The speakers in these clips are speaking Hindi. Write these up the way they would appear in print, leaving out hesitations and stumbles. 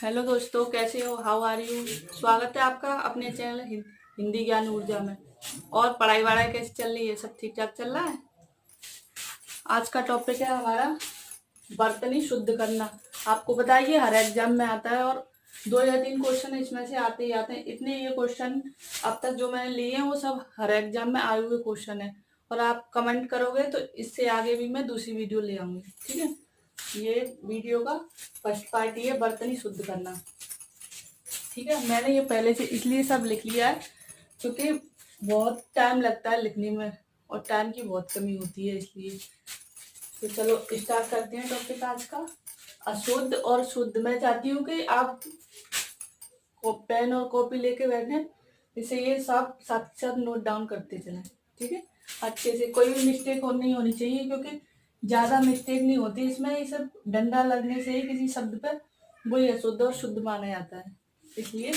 हेलो दोस्तों, कैसे हो? How are you? स्वागत है आपका अपने चैनल हिंदी ज्ञान ऊर्जा में। और पढ़ाई वढ़ाई कैसी चल रही है? सब ठीक ठाक चल रहा है? आज का टॉपिक है हमारा बर्तनी शुद्ध करना। आपको बताइए, हर एग्जाम में आता है और 2 या 3 क्वेश्चन इसमें से आते ही आते हैं। इतने ये क्वेश्चन अब तक जो मैंने लिए हैं वो सब हर एग्जाम में आए हुए क्वेश्चन है। और आप कमेंट करोगे तो इससे आगे भी मैं दूसरी वीडियो ले आऊंगी, ठीक है। ये वीडियो का फर्स्ट पार्ट ये बर्तनी शुद्ध करना, ठीक है। मैंने ये पहले से इसलिए सब लिख लिया है क्योंकि बहुत टाइम लगता है लिखने में और टाइम की बहुत कमी होती है, इसलिए। तो चलो स्टार्ट करते हैं टॉपिक आज का, अशुद्ध और शुद्ध। मैं चाहती हूँ कि आप पेन और कॉपी लेके बैठे, जिससे ये सब साथ साथ नोट डाउन करते चलें, ठीक है। अच्छे से, कोई भी मिस्टेक नहीं होनी चाहिए क्योंकि ज़्यादा मिस्टेक नहीं होती इसमें। ये सब डंडा लगने से ही किसी शब्द पर वही अशुद्ध और शुद्ध माना जाता है। इसलिए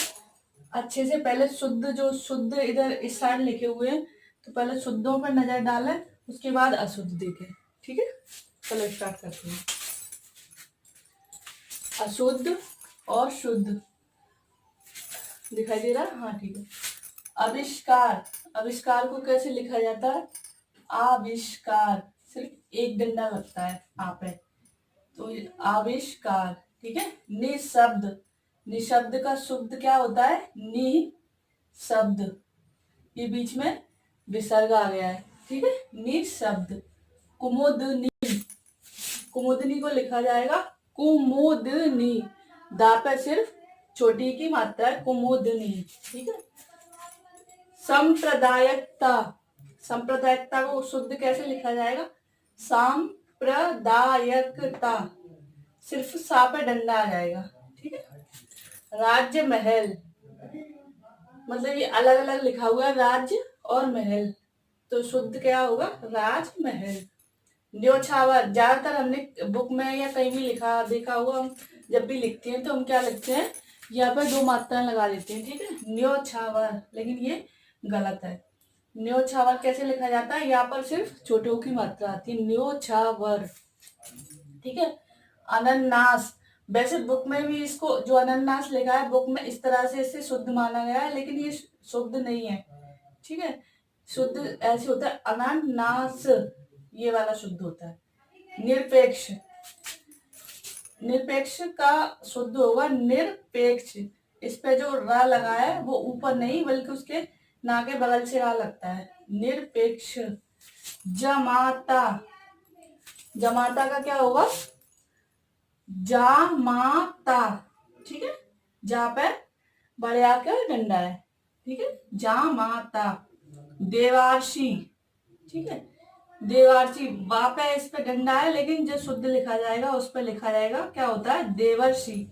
अच्छे से पहले शुद्ध, जो शुद्ध इधर इस साइड लिखे हुए हैं, तो पहले शुद्धों पर नजर डालें, उसके बाद अशुद्ध देखें, ठीक है। चलो स्टार्ट करते हैं। अशुद्ध और शुद्ध दिखाई दे रहा है? हाँ, ठीक है। आविष्कार, आविष्कार को कैसे लिखा जाता है? आविष्कार, सिर्फ एक डंडा लगता है आ पे, तो आविष्कार, ठीक है। निशब्द, निशब्द का शुद्ध क्या होता है? नि शब्द, ये बीच में विसर्ग आ गया है, ठीक है। निशब्द। कुमुदनी, कुमुदनी को लिखा जाएगा कुमुदनी, दा पे सिर्फ छोटी की मात्रा है, कुमुदनी, ठीक है। सांप्रदायिकता, सांप्रदायिकता को शुद्ध कैसे लिखा जाएगा? सांप्रदायिकता, सिर्फ सा पे डंडा आ जाएगा, ठीक है। राज्य महल, मतलब ये अलग अलग लिखा हुआ है, राज्य और महल, तो शुद्ध क्या होगा? राजमहल। न्योछावर, ज्यादातर हमने बुक में या कहीं भी लिखा देखा होगा, हम जब भी लिखते हैं तो हम क्या लिखते हैं, यहाँ पर 2 मात्राएं लगा देते हैं, ठीक है, न्योछावर, लेकिन ये गलत है। न्योछावर कैसे लिखा जाता है? यहाँ पर सिर्फ छोटे की मात्रा आती है, न्योछावर, ठीक है। अनन्नास, वैसे बुक में भी इसको जो अनन्नास लिखा है बुक में इस तरह से इसे शुद्ध माना गया है, लेकिन ये शुद्ध नहीं है, ठीक है। शुद्ध ऐसे होता है अनन्नास, ये वाला शुद्ध होता है। निरपेक्ष, निरपेक्ष का शुद्ध होगा निरपेक्ष। इस पे जो रा लगा है वो ऊपर नहीं बल्कि उसके ना के बगल से रा लगता है, निरपेक्ष। जमाता, जमाता का क्या होगा? जामाता, ठीक है। जा पे बड़े आके डंडा है, ठीक है, जामाता। देवार्षी, ठीक है, देवार्षी, बाप है इस पे डंडा है, लेकिन जो शुद्ध लिखा जाएगा उस पे लिखा जाएगा क्या होता है? देवर्षि।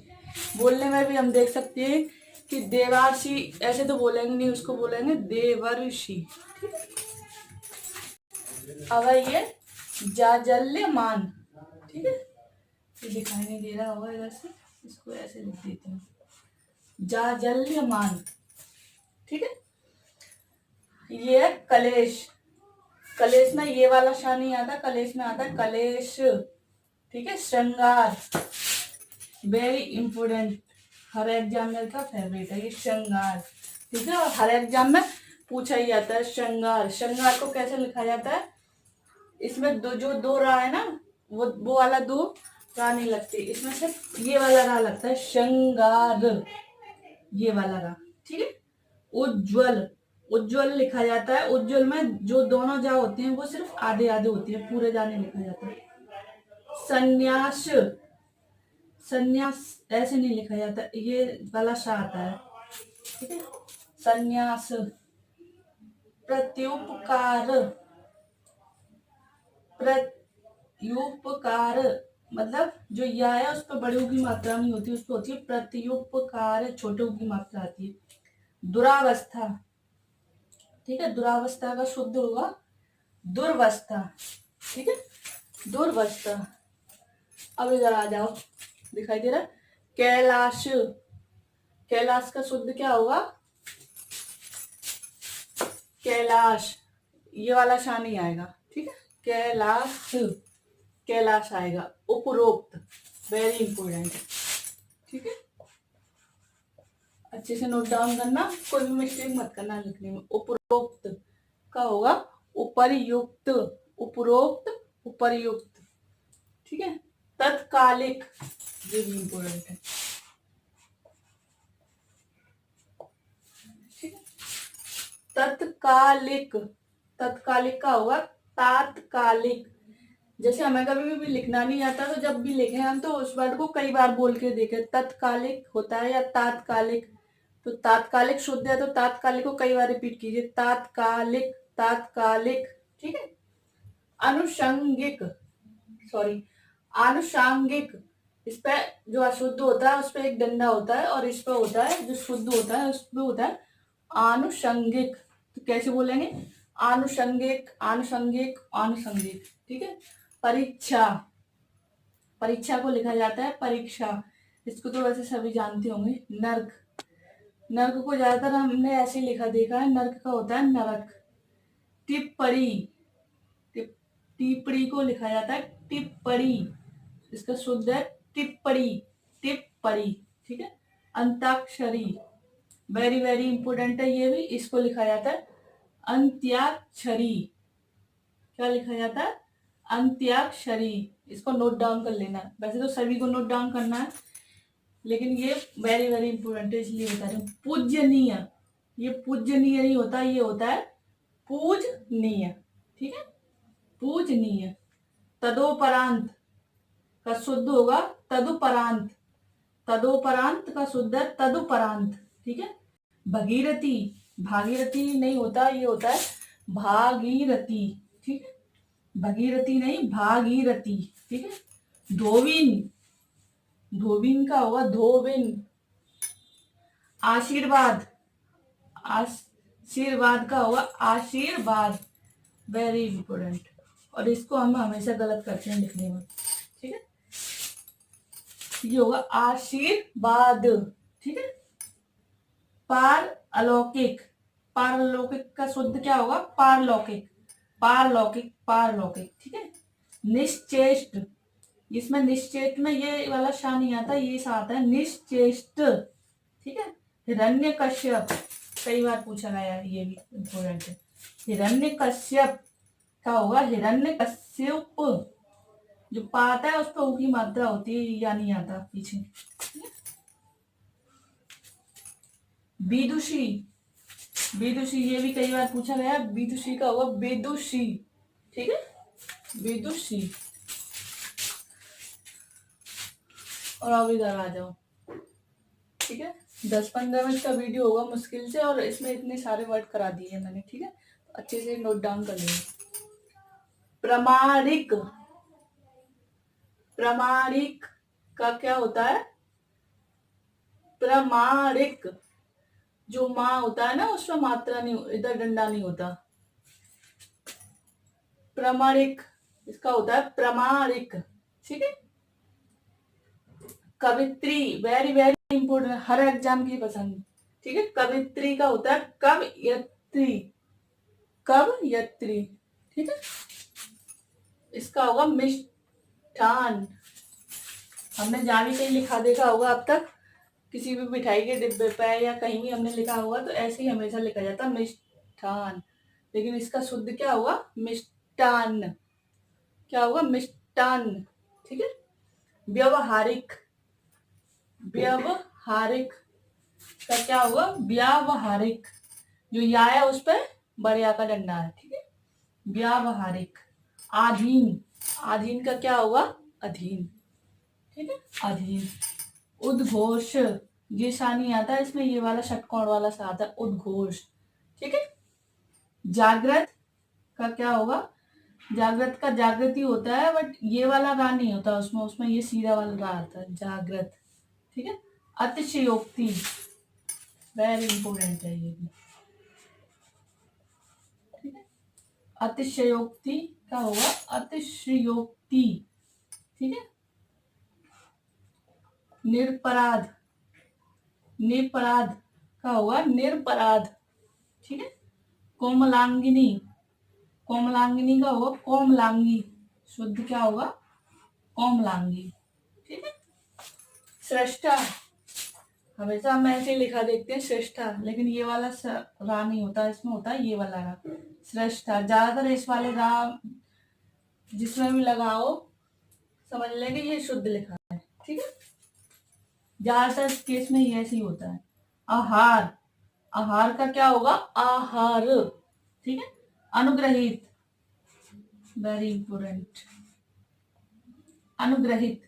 बोलने में भी हम देख सकते हैं कि देवार्षि ऐसे तो बोलेंगे नहीं, उसको बोलेंगे देवर्षि, ठीक है। अब ये जाजल्यमान, ठीक है, ये दिखाई नहीं दे रहा होगा इधर से, इसको ऐसे लिख देती हूँ, जाजल्यमान, ठीक है। ये कलेश, कलेश में ये वाला शा नहीं आता, कलेश में आता है कलेश, ठीक है। श्रृंगार, वेरी इंपोर्टेंट, हर एग्जामिनर का फेवरेट है ये श्रृंगार, ठीक है। और हर एग्जाम में पूछा ही जाता है श्रृंगार। श्रृंगार को कैसे लिखा जाता है? इसमें जो दो रा है ना, वो वाला 2 रा नहीं लगते, इसमें सिर्फ ये वाला रा लगता है, श्रृंगार, ये वाला रा, ठीक है। उज्ज्वल, उज्ज्वल लिखा जाता है, उज्ज्वल में जो दोनों जा होते हैं वो सिर्फ आधे आधे होते हैं, पूरे जा नहीं लिखा जाता है। संन्यास, संन्यास ऐसे नहीं लिखा जाता, ये वाला सा आता है, ठीक है। संन्यास। प्रत्युपकार, प्रत्युपकार मतलब जो या है उस पर बड़े की मात्रा नहीं होती, उस पर होती है प्रत्युपकार, छोटे की मात्रा आती है। दुरावस्था, ठीक है, दुरावस्था का शुद्ध होगा दुर्वस्था, ठीक है, दुर्वस्था। अब इधर आ जाओ, दिखाई दे रहा है कैलाश, कैलाश का शुद्ध क्या होगा? कैलाश, ये वाला शा नहीं आएगा, ठीक है, कैलाश, कैलाश आएगा। उपरोक्त, वेरी इंपोर्टेंट, ठीक है। अच्छे से नोट डाउन करना, कोई भी मिस्टेक मत करना लिखने में। उपरोक्त का होगा उपरयुक्त, उपरोक्त उपरयुक्त, ठीक है। तत्कालिक, ये भी इम्पोर्टेंट है, ठीक है। तत्कालिक, तत्कालिक का होगा तात्कालिक। जैसे हमें कभी भी लिखना नहीं आता तो जब भी लिखे हम तो उस वर्ड को कई बार बोल के देखे, तत्कालिक होता है या तात्कालिक। तो तात्कालिक शुद्ध है तो तात्कालिक को कई बार रिपीट कीजिए, तात्कालिक तात्कालिक, ठीक है। अनुषंगिक, सॉरी आनुषांगिक, इस पे जो अशुद्ध होता है उस पे एक डंडा होता है और इस पे होता है जो शुद्ध होता है उस पे होता है आनुषंगिक। तो कैसे बोलेंगे, आनुषंगिक आनुषंगिक आनुषंगिक, ठीक है। परीक्षा, परीक्षा को लिखा जाता है परीक्षा, इसको तो वैसे सभी जानते होंगे। नर्क, नर्क को ज्यादातर हमने ऐसे लिखा देखा है, नर्क का होता है नरक। टिप्पणी, टिप्पणी को लिखा जाता है टिप्पणी, इसका शुद्ध है टिप्पणी, टिप्पणी, ठीक है। अंताक्षरी, वेरी वेरी इंपोर्टेंट है ये भी, इसको लिखा जाता है अंत्याक्षरी। क्या लिखा जाता है, अंत्याक्षरी। इसको नोट डाउन कर लेना, वैसे तो सभी को नोट डाउन करना है लेकिन ये वेरी वेरी इंपोर्टेंट है इसलिए बता रही हूँ। पूजनीय, ये पूजनीय नहीं होता, ये होता है पूजनीय, ठीक है, पूजनीय। तदोपरांत का शुद्ध होगा तदुपरांत, तदोपरांत का शुद्ध है तदुपरांत, ठीक है। भगीरथी, भागीरथी नहीं होता, ये होता है भागीरथी, ठीक है। भगीरथी नहीं भागीरथी, ठीक है। धोबिन, धोबिन का होगा धोबिन। आशीर्वाद, आशीर्वाद का होगा आशीर्वाद, वेरी इंपोर्टेंट। और इसको हम हमेशा गलत करते हैं लिखने में, ठीक है। ये होगा आशीर्वाद, ठीक है। पार अलौकिक, पारलौकिक का शुद्ध क्या होगा, पारलौकिक, पारलौकिक पारलौकिक, ठीक है। निश्चेष्ट, इसमें निश्चेष्ट में ये वाला शा नहीं आता, ये सा आता है निश्चेष्ट, ठीक है। हिरण्यकश्यप, कई बार पूछा गया है, ये भी इंपोर्टेंट है। हिरण्यकश्यप का होगा हिरण्यकश्यप, जो पाता है उस पर ऊ की मात्रा होती है, या नहीं आता पीछे। विदुषी, विदुषी ये भी कई बार पूछा गया, विदुषी का होगा विदुषी, ठीक है, विदुषी। और अब इधर आ जाओ, ठीक है। 10-15 मिनट का वीडियो होगा मुश्किल से, और इसमें इतने सारे वर्ड करा दिए मैंने, ठीक है। अच्छे से नोट डाउन कर लेंगे। प्रमाणिक, प्रमाणिक का क्या होता है, प्रमाणिक, जो माँ होता है ना उसमें मात्रा नहीं, इधर डंडा नहीं होता। प्रमाणिक, इसका होता है प्रमाणिक, ठीक है। कवित्री, वेरी वेरी इंपोर्टेंट, हर एग्जाम की पसंद, ठीक है। कवित्री का होता है कवयत्री, कवयत्री, ठीक है। इसका होगा मिष्ठान, हमने जहाँ भी कहीं लिखा देखा होगा अब तक, किसी भी मिठाई के डिब्बे पे या कहीं भी हमने लिखा होगा तो ऐसे ही हमेशा लिखा जाता है मिष्ठान, लेकिन इसका शुद्ध क्या होगा, मिष्टान, क्या होगा, मिष्टान, ठीक है। व्यवहारिक, व्यवहारिक का क्या होगा, व्यावहारिक, जो या है उस पर बड़े आ का डंडा है, ठीक है, व्यावहारिक। आधीन, आधीन का क्या होगा, अधीन, ठीक है, अधीन। उद्घोष, ये सा नहीं आता इसमें, ये वाला षटकोण वाला सा आता है, उद्घोष, ठीक है। जागृत का क्या होगा, जागृत का जागृति होता है बट ये वाला रा नहीं होता उसमें, उसमें ये सीधा वाला रा आता है, जागृत, ठीक है। अतिशयोक्ति, वेरी इंपोर्टेंट है ये भी, ठीक है। अतिशयोक्ति का होगा अतिशयोक्ति, ठीक है। निरपराध, निरपराध का होगा निरपराध, ठीक है। कोमलांगिनी, कोमलांगिनी का होगा कोमलांगी, शुद्ध क्या होगा, कोमलांगी, ठीक है। सृष्टा, हमेशा हम ऐसे ही लिखा देखते हैं श्रेष्ठा, लेकिन ये वाला रा नहीं होता, इसमें होता है ये वाला रा, श्रेष्ठा। ज्यादातर इस वाले रा जिसमें भी लगाओ समझ लेंगे ये शुद्ध लिखा है, ठीक है। ज्यादातर केस में ये ऐसे ही होता है। आहार, आहार का क्या होगा? आहार, ठीक है। अनुग्रहित, वेरी इंपोर्टेंट, अनुग्रहित,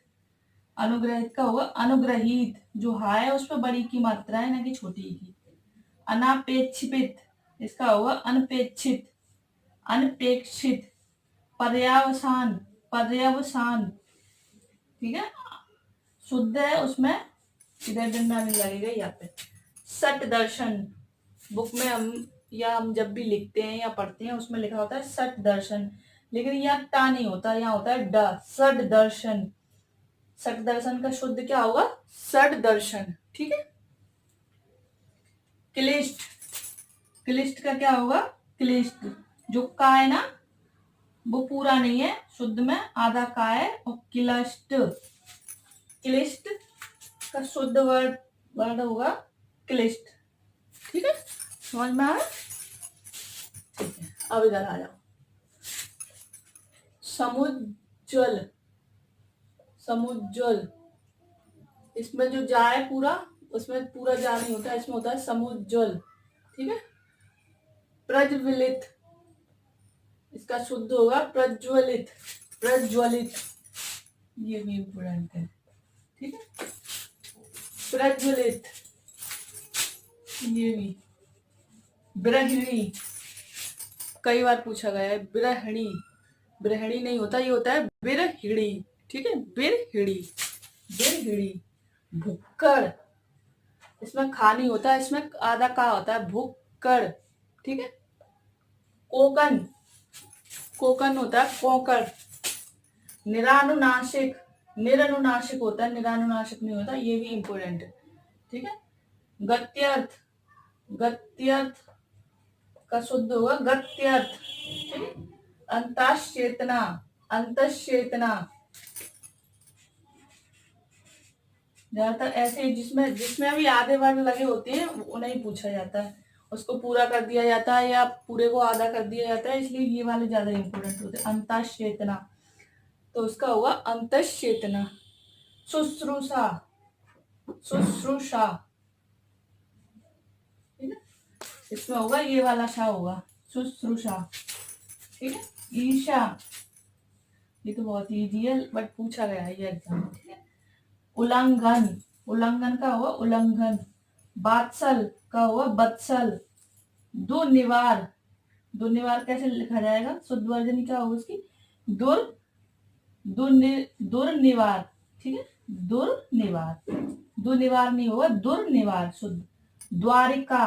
अनुग्रहित का होगा अनुग्रहित, जो हा है उस पर बड़ी की मात्रा है ना कि छोटी की। अनापेक्षित, इसका होगा अनपेक्षित, अनपेक्षित। पर्यावसान, पर्यवसान, ठीक है। शुद्ध है उसमें इधर डंडा नहीं लगेगा यहाँ पे। सट दर्शन, बुक में हम जब भी लिखते हैं या पढ़ते हैं उसमें लिखा होता है सट दर्शन, लेकिन यहाँ टा नहीं होता, यहाँ होता है ड, सट दर्शन। सट दर्शन का शुद्ध क्या होगा? सट दर्शन, ठीक है। क्लिष्ट, क्लिष्ट का क्या होगा? क्लिष्ट, जो का है ना वो पूरा नहीं है, शुद्ध में आधा का है। और क्लिष्ट, क्लिष्ट का शुद्ध वर्ड होगा क्लिष्ट, ठीक है। समझ में आया? ठीक है, अब इधर आ जाओ। समुज्ज्वल, समुज्ज्वल, इसमें जो जा है पूरा, उसमें पूरा जा नहीं होता, इसमें होता है समुज्ज्वल, ठीक है। प्रज्वलित, इसका शुद्ध होगा प्रज्वलित, प्रज्वलित, ये भी इम्पोर्टेंट है, ठीक है। प्रज्वलित, ये भी। ब्रह्णी, कई बार पूछा गया है, ब्रह्णी, ब्रह्णी नहीं होता, ये होता है बिरहिड़ी, ठीक है। बिरहिड़ी, बिरहिड़ी। भुक्कड़, इसमें खा नहीं होता, इसमें आधा का होता है, भुक्कड़, ठीक है। कोकन, कोकन होता है कोकड़। निरानुनासिक, निरानुनासिक होता है, निरानुनासिक नहीं होता, ये भी इंपोर्टेंट है, ठीक है। गत्यर्थ, गत्यर्थ का शुद्ध होगा गत्यर्थ, ठीक है। अंतश्चेतना, अंतश्चेतना, ज्यादातर ऐसे जिसमें जिसमें भी आधे वर्ण लगे होते हैं उन्हें पूछा जाता है, उसको पूरा कर दिया जाता है या पूरे को आधा कर दिया जाता है, इसलिए ये वाले ज्यादा इंपोर्टेंट होते हैं। अंतश्चेतना, तो उसका होगा अंतश्चेतना। शुश्रूषा, शुश्रूषा, ठीक है, इसमें होगा ये वाला शा होगा, शुश्रूषा, ठीक है। ईशा, ये तो बहुत इजी है बट पूछा गया है ये एग्जाम, ठीक है। उल्लंघन, उल्लंघन का होगा उल्लंघन। बात्सल का होगा बत्सल। दुर्निवार, दुर्निवार कैसे लिखा जाएगा? शुद्ध वर्जन क्या होगा उसकी? दुर, दुर्निवार, ठीक है। दुर्निवार, दुर्निवार नहीं होगा, दुर्निवार शुद्ध। द्वारिका,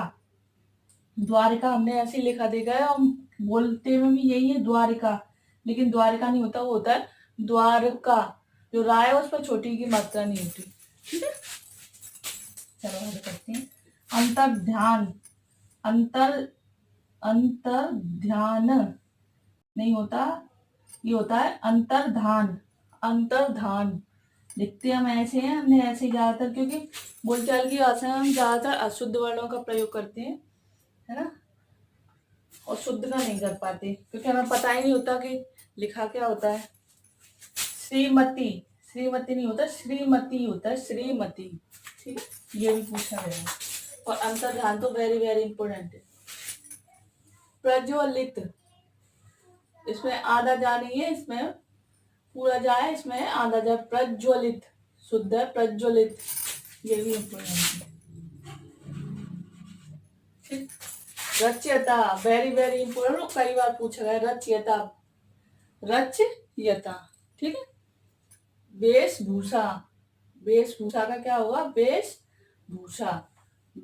द्वारिका हमने ऐसे लिखा देखा है, हम बोलते में भी यही है द्वारिका, लेकिन द्वारिका नहीं होता, वो होता है द्वारका, जो राय है उस पर छोटी की मात्रा नहीं होती, ठीक है। चलो आगे करते हैं। अंतर ध्यान, अंतर, अंतर ध्यान नहीं होता, ये होता है अंतर्धान, अंतर्धान। लिखते हम ऐसे हैं, हमने ऐसे ज्यादातर, क्योंकि बोलचाल की भाषा में हम ज्यादातर अशुद्ध वर्णों का प्रयोग करते हैं, है ना, और शुद्ध का नहीं कर पाते क्योंकि हमें पता ही नहीं होता कि लिखा क्या होता है। श्रीमती, श्रीमती नहीं होता, श्रीमती होता है, श्रीमती, ठीक है। ये भी पूछा गया है। और अंतर्धान तो वेरी वेरी इंपोर्टेंट है। प्रज्वलित, इसमें आधा जा नहीं है, इसमें पूरा जा है, इसमें आधा जा। प्रज्वलित शुद्ध है, प्रज्वलित, ये भी इंपोर्टेंट है, ठीक। रच्यता, वेरी वेरी इंपोर्टेंट, कई बार पूछा गया रच्यता, रच्यता, ठीक है। वेशभूषा, वेशभूषा का क्या होगा? वेशभूषा,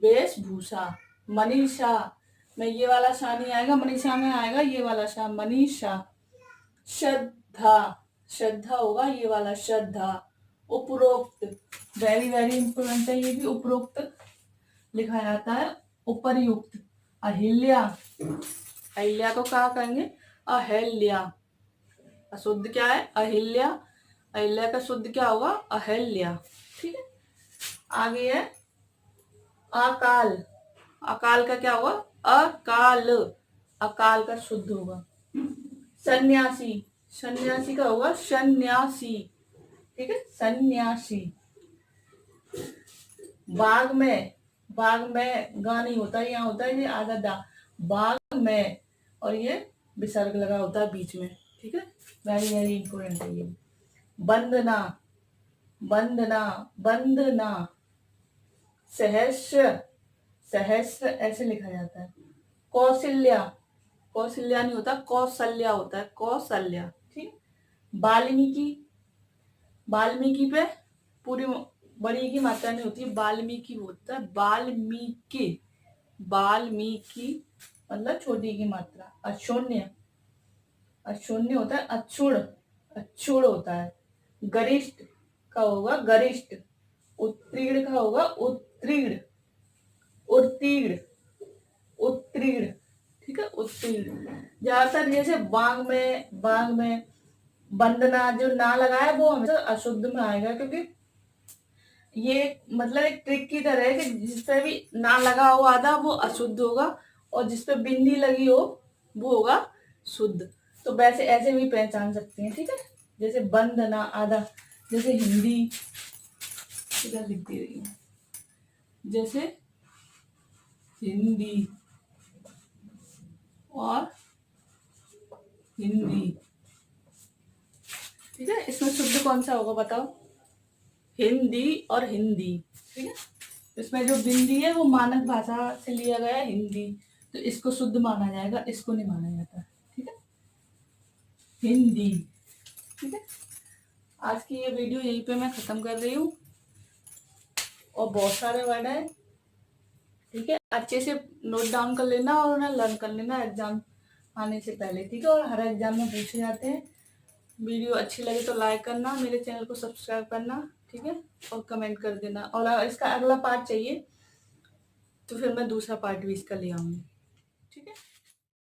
वेशभूषा। मनीषा में ये वाला शा नहीं आएगा, मनीषा में आएगा ये वाला शा, मनीषा। श्रद्धा, श्रद्धा होगा ये वाला श्रद्धा। उपरोक्त, वेरी वेरी इंपोर्टेंट है, ये भी उपरोक्त लिखा जाता है, उपरयुक्त। अहिल्या, अहिल्या को क्या कहेंगे? अहिल्या, अशुद्ध क्या है? अहिल्या, अहिल्या का शुद्ध क्या होगा? अहिल्या, ठीक है। आगे है अकाल, अकाल का क्या होगा? अकाल, अकाल का शुद्ध होगा। सन्यासी, सन्यासी का होगा सन्यासी, ठीक है, सन्यासी। बाग में, बाग में गा नहीं होता, यहाँ होता है ये आधा दा, बाग में, और ये विसर्ग लगा होता है बीच में, ठीक है, वेरी वेरी इंपॉर्टेंट है ये। वंदना, वंदना, वंदना। सहस्र, सहस्र ऐसे लिखा जाता है। कौशल्या, कौशल्या नहीं होता, कौशल्या होता है, कौशल्या, ठीक। वाल्मीकि, वाल्मीकि पे पूरी बड़ी की मात्रा नहीं होती, वाल्मीकि होता है, वाल्मीकि, वाल्मीकि मतलब छोटी की मात्रा। अशून्य, अशून्य होता है अक्षुण, अक्षुण होता है। गरिष्ठ का होगा गरिष्ठ। उत्तीर्ण का होगा उत्तीर्ण, उत्तीर्ण, उत्तीर्ण, ठीक है, उत्तीर्ण। ज्यादातर जैसे बांग में, बांग में वंदना जो ना लगा है वो हमेशा अशुद्ध में आएगा, क्योंकि ये मतलब एक ट्रिक की तरह है कि जिसपे भी ना लगा हो आधा वो अशुद्ध होगा, और जिसपे बिंदी लगी हो वो होगा शुद्ध। तो वैसे ऐसे भी पहचान सकते हैं, ठीक है, जैसे वंदना आधा, जैसे हिंदी, इधर लिख दे रही हूँ, जैसे हिंदी और हिंदी, ठीक है। इसमें शुद्ध कौन सा होगा बताओ? हिंदी और हिंदी, ठीक है। इसमें जो बिंदी है वो मानक भाषा से लिया गया है, हिंदी, तो इसको शुद्ध माना जाएगा, इसको नहीं माना जाता, ठीक है, हिंदी, ठीक है। आज की ये वीडियो यहीं पे मैं खत्म कर रही हूँ, और बहुत सारे वर्ड है, ठीक है, अच्छे से नोट डाउन कर लेना और उन्हें लर्न कर लेना एग्जाम आने से पहले, ठीक है, और हर एग्जाम में पूछे जाते हैं। वीडियो अच्छी लगे तो लाइक करना, मेरे चैनल को सब्सक्राइब करना, ठीक है, और कमेंट कर देना, और अगर इसका अगला पार्ट चाहिए तो फिर मैं दूसरा पार्ट भी इसका ले आऊँगी, ठीक है।